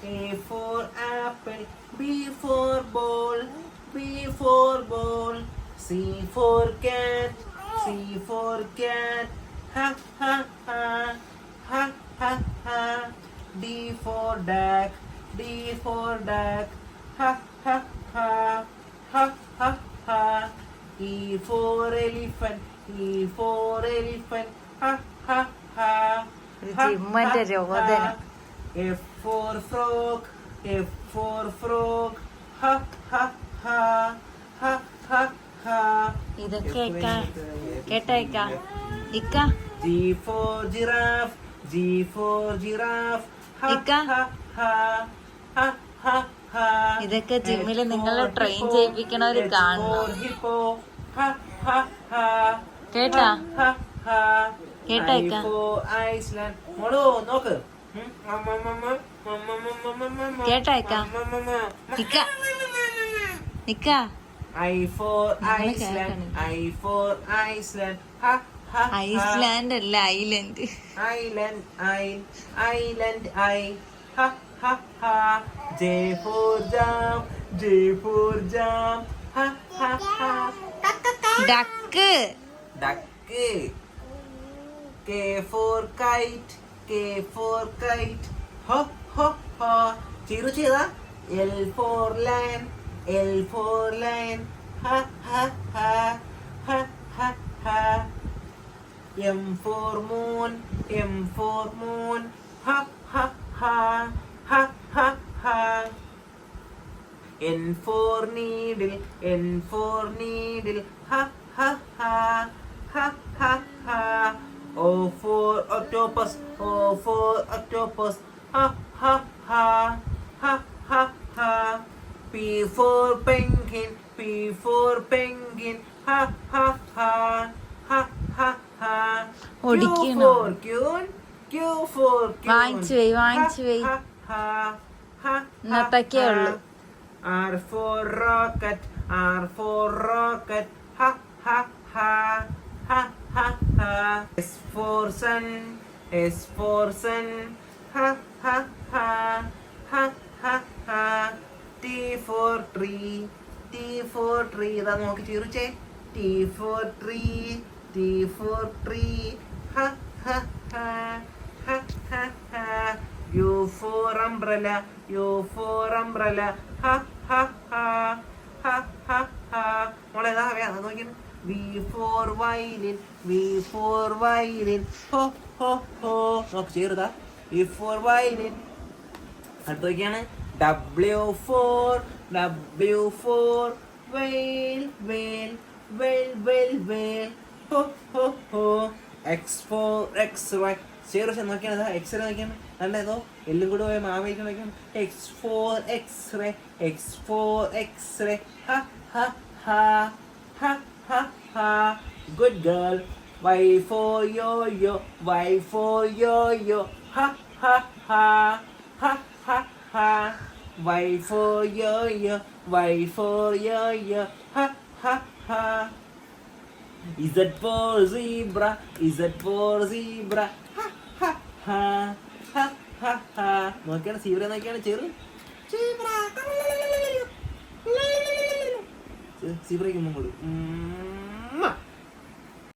A for apple, B for ball, B for ball. C for cat, C for cat. Ha ha ha, ha ha ha. D for duck, D for duck. Ha ha ha, ha ha ha. E for elephant, E for elephant. Ha ha ha, ha ha ha. F for frog, F for frog. Ha ha ha, ha ha ha. ഇതൊക്കെ കേട്ടേക്കാ ഇക്ക. G for giraffe, G for giraffe. Ha ha ha, ha ha ha. ഇതൊക്കെ ജിമ്മിൽ നിങ്ങളെ train ചെയ്യിപ്പിക്കണവര് കാണണം. കേട്ടാ കേട്ടേക്ക. നോക്ക് കേട്ടേക്ക ഇക്ക ഇക്ക. I for Iceland, I for Iceland. Ha ha. Iceland അല്ല island. Island, island, I. Ha ha ha. J for jam, J for jam. Ha ha ha. Duck. Duck. K for kite, K for kite. Ho ho ho. Chiru chida. L for lion, L for lion. Ha ha ha, ha ha ha. M for moon, M for moon. Ha ha ha, ha ha ha. N for needle, N for needle. Ha ha ha, ha ha ha. O for octopus, O for octopus. Ha ha ha, ha ha ha. P for penguin, P for penguin. Ha ha ha, ha ha ha. Q for queen, Q for queen. വാങ്ങിച്ചു പോയി. ഇന്നത്തൊക്കെ ഉള്ളു. R for rocket, R for rocket. Ha ha ha, ha ha ha. S for sun, S for sun. Ha ha ha, ha ha ha. T for tree, T for tree. ഇതാ നോക്കി ചിരിച്ചേ. T for tree, T for tree. Ha ha ha, ha ha ha. U for umbrella, U for umbrella. Ha ha ha, ha ha ha. മോളെ ഇതാ വേണം നോക്കി. V for violin, V for violin. Ho ho ho. നോക്ക് ചേർതാ. V for violin. അടുത്തൊക്കെയാണ് W for whale, whale, whale, whale, whale. Ho ho ho. X for X-ray. ചേർച്ച നോക്കിയാണ് x-ray നോക്കിയാണ് നല്ല ഏതോ എല്ലും കൂടെ പോയ മാവേലിക്ക് നോക്കിയാണ്. X for X-ray, X for X-ray. Ha ha ha, ha ha ha. Good girl. Y for yo-yo, Y for yo-yo. Ha ha ha, ha ha ha. Y for yo-yo, Y for yo-yo. Ha ha ha. Z for zebra, Z for zebra. Ha ha ha, ha ha ha. നോക്കിയാണ് zebra നോക്കിയാണ് സീബ്രയ്ക്ക് മുമ്പോട്ട്